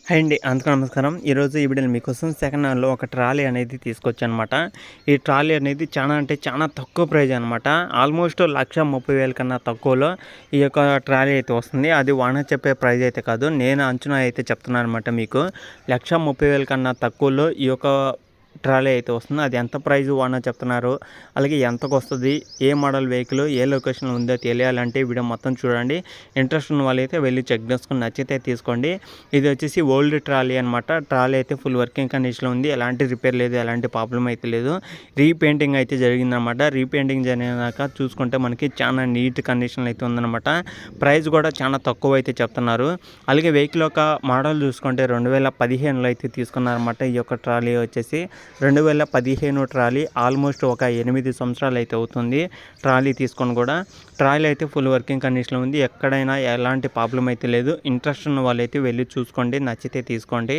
Hi అండి. అందరికీ నమస్కారం. ఈరోజు ఈ వీడియోలో మీకోసం సెకండ్ హ్యాండ్‌లో ఒక ట్రాలీ అనేది తీసుకొచ్చానమాట. ఈ ట్రాలీ అనేది చాలా అంటే చాలా తక్కువ ప్రైజ్ అనమాట. ఆల్మోస్ట్ 1,30,000 కన్నా తక్కువలో ఈ యొక్క ట్రాలీ అయితే వస్తుంది. అది ఓనర్ చెప్పే ప్రైజ్ అయితే కాదు. నేను అంచనా అయితే చెప్తున్నాననమాట మీకు. 1,30,000 కన్నా తక్కువలో ఈ యొక్క ట్రాలీ అయితే వస్తుంది. అది ఎంత ప్రైజ్ ఓనర్ చెప్తున్నారు, అలాగే ఎంతకొస్తది, ఏ మోడల్ వెహికల్, ఏ లొకేషన్‌లో ఉందో తెలియాలంటే వీడియో మొత్తం చూడండి. ఇంట్రెస్ట్ ఉన్న వాళ్ళైతే వెళ్ళి చెక్ చేసుకొని నచ్చితే తీసుకోండి. ఇది వచ్చేసి ఓల్డ్ ట్రాలీ అనమాట. ట్రాలీ అయితే ఫుల్ వర్కింగ్ కండిషన్‌లో ఉంది. ఎలాంటి రిపేర్ లేదు, ఎలాంటి ప్రాబ్లమ్ అయితే లేదు. రీపెయింటింగ్ అయితే జరిగిందనమాట. రీపెయింటింగ్ జరిగినాక చూసుకుంటే మనకి చాలా నీట్ కండిషన్‌లో అయితే ఉందనమాట. ప్రైస్ కూడా చాలా తక్కువ అయితే చెప్తున్నారు. అలాగే వెహికల్ యొక్క మోడల్ చూసుకుంటే 2015లో అయితే తీసుకున్నారన్నమాట. ఈ యొక్క ట్రాలీ వచ్చేసి 2015 ట్రాలీ. ఆల్మోస్ట్ ఒక 8 సంవత్సరాలు అయితే అవుతుంది ట్రాలీ తీసుకొని కూడా. ట్రాలీ అయితే ఫుల్ వర్కింగ్ కండిషన్లో ఉంది. ఎక్కడైనా ఎలాంటి ప్రాబ్లం అయితే లేదు. ఇంట్రెస్ట్ ఉన్న వాళ్ళైతే వెళ్ళి చూసుకోండి, నచ్చితే తీసుకోండి.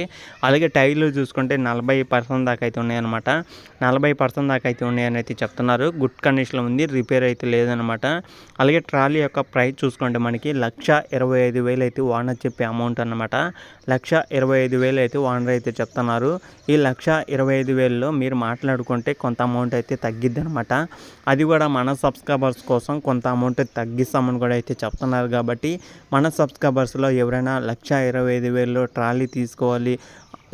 అలాగే టైర్లు చూసుకుంటే 40% దాకా అయితే ఉన్నాయన్నమాట. 40% దాకా అయితే ఉన్నాయని అయితే చెప్తున్నారు. గుడ్ కండిషన్లో ఉంది, రిపేర్ అయితే లేదనమాట. అలాగే ట్రాలీ యొక్క ప్రైస్ చూసుకుంటే మనకి 1,25,000 అయితే ఓనర్ చెప్పే అమౌంట్ అనమాట. 1,25,000 అయితే ఓనర్ అయితే చెప్తున్నారు. ఈ 1,25,000లో మీరు మాట్లాడుకుంటే కొంత అమౌంట్ అయితే తగ్గిద్ది అనమాట. అది కూడా మన సబ్స్క్రైబర్స్ కోసం కొంత అమౌంట్ తగ్గిస్తామని కూడా అయితే చెప్తున్నారు. కాబట్టి మన సబ్స్క్రైబర్స్లో ఎవరైనా 1,25,000లో ట్రాలీ తీసుకోవాలి,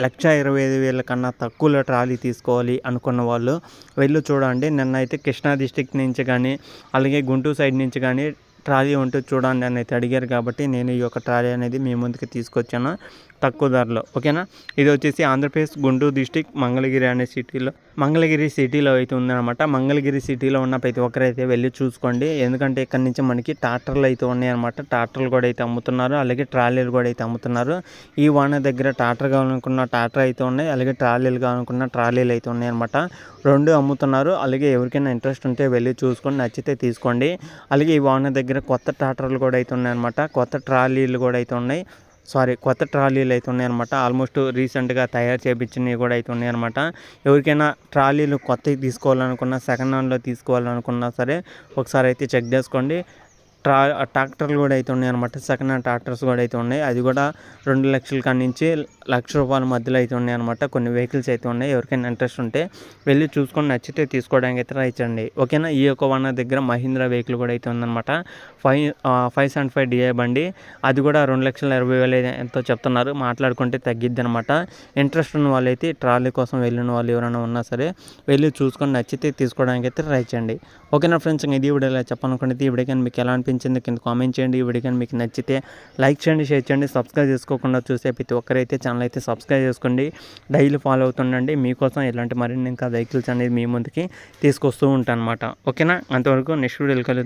1,25,000 కన్నా తక్కువలో ట్రాలీ తీసుకోవాలి అనుకున్న వాళ్ళు వెళ్ళి చూడండి. నిన్నైతే కృష్ణా డిస్ట్రిక్ట్ నుంచి కానీ, అలాగే గుంటూరు సైడ్ నుంచి కానీ ట్రాలీ ఉంటే చూడండి అని అయితే అడిగారు. కాబట్టి నేను ఈ యొక్క ట్రాలీ అనేది మీ ముందుకు తీసుకొచ్చాను తక్కువ ధరలో. ఓకేనా. ఇది వచ్చేసి ఆంధ్రప్రదేశ్ గుంటూరు డిస్ట్రిక్ట్ మంగళగిరి అనే మంగళగిరి సిటీలో అయితే ఉందన్నమాట. మంగళగిరి సిటీలో ఉన్న ప్రతి ఒక్కరైతే వెళ్ళి చూసుకోండి. ఎందుకంటే ఇక్కడ నుంచి మనకి ట్రాక్టర్లు అయితే ఉన్నాయన్నమాట. ట్రాక్టర్లు కూడా అయితే అమ్ముతున్నారు, అలాగే ట్రాలీలు కూడా అయితే అమ్ముతున్నారు. ఈ ఓనర్ దగ్గర ట్రాక్టర్ కావాలనుకున్న ట్రాక్టర్ అయితే ఉన్నాయి, అలాగే ట్రాలీలు కావాలనుకున్న ట్రాలీలు అయితే ఉన్నాయన్నమాట. రెండు అమ్ముతున్నారు. అలాగే ఎవరికైనా ఇంట్రెస్ట్ ఉంటే వెళ్ళి చూసుకొని నచ్చితే తీసుకోండి. అలాగే ఈ ఓనర్ దగ్గర కొత్త ట్రాక్టర్లు కూడా అయితే ఉన్నాయన్నమాట. కొత్త ట్రాలీలు కూడా అయితే ఉన్నాయి. కొత్త ట్రాలీలు అయితే ఉన్నాయన్నమాట. ఆల్మోస్ట్ రీసెంట్గా తయారు చేయించినవి కూడా అయితే ఉన్నాయన్నమాట. ఎవరికైనా ట్రాలీలు కొత్తవి తీసుకోవాలనుకున్నా, సెకండ్ హ్యాండ్లో తీసుకోవాలనుకున్నా సరే ఒకసారి అయితే చెక్ చేసుకోండి. ట్రాక్టర్లు కూడా అయితే ఉన్నాయన్నమాట. సెకండ్ హ్యాండ్ ట్రాక్టర్స్ కూడా అయితే ఉన్నాయి. అది కూడా 2,00,000 కాడి నుంచి ₹1,00,000 మధ్యలో అయితే ఉన్నాయన్నమాట. కొన్ని వెహికల్స్ అయితే ఉన్నాయి. ఎవరికైనా ఇంట్రెస్ట్ ఉంటే వెళ్ళి చూసుకొని నచ్చితే తీసుకోవడానికి అయితే ట్రై చేయండి. ఓకేనా. ఈ యొక్క ఓనర్ దగ్గర మహీంద్రా వెహికల్ కూడా అయితే ఉందన్నమాట. 575 DI బండి. అది కూడా 2,20,000 ఎంతో చెప్తున్నారు. మాట్లాడుకుంటే తగ్గిద్ది అనమాట. ఇంట్రెస్ట్ ఉన్న వాళ్ళైతే ట్రాలీ కోసం వెళ్ళిన వాళ్ళు ఎవరైనా ఉన్నా సరే వెళ్ళి చూసుకొని నచ్చితే తీసుకోవడానికి అయితే ట్రై చేయండి. ఓకేనా ఫ్రెండ్స్. ఇది వీడియోలో చెప్పాలనుకుంటే ఈ వీడియో కానీ మీకు ఎలా అనిపించింది కింద కామెంట్ చేయండి. ఈ వీడియో కానీ మీకు నచ్చితే లైక్ చేయండి, షేర్ చేయండి. సబ్స్క్రైబ్ చేసుకోకుండా చూసే ప్రతి ఒక్కరైతే ఛానల్ అయితే సబ్స్క్రైబ్ చేసుకోండి. డైలీ ఫాలో అవుతుండండి. మీకోసం ఇలాంటి మరిన్ని ఇంకా వెహికల్స్ అనేది మీ ముందుకి తీసుకొస్తూ ఉంటాను అనమాట. ఓకేనా. అంతవరకు నెక్స్ట్ వీడియోలో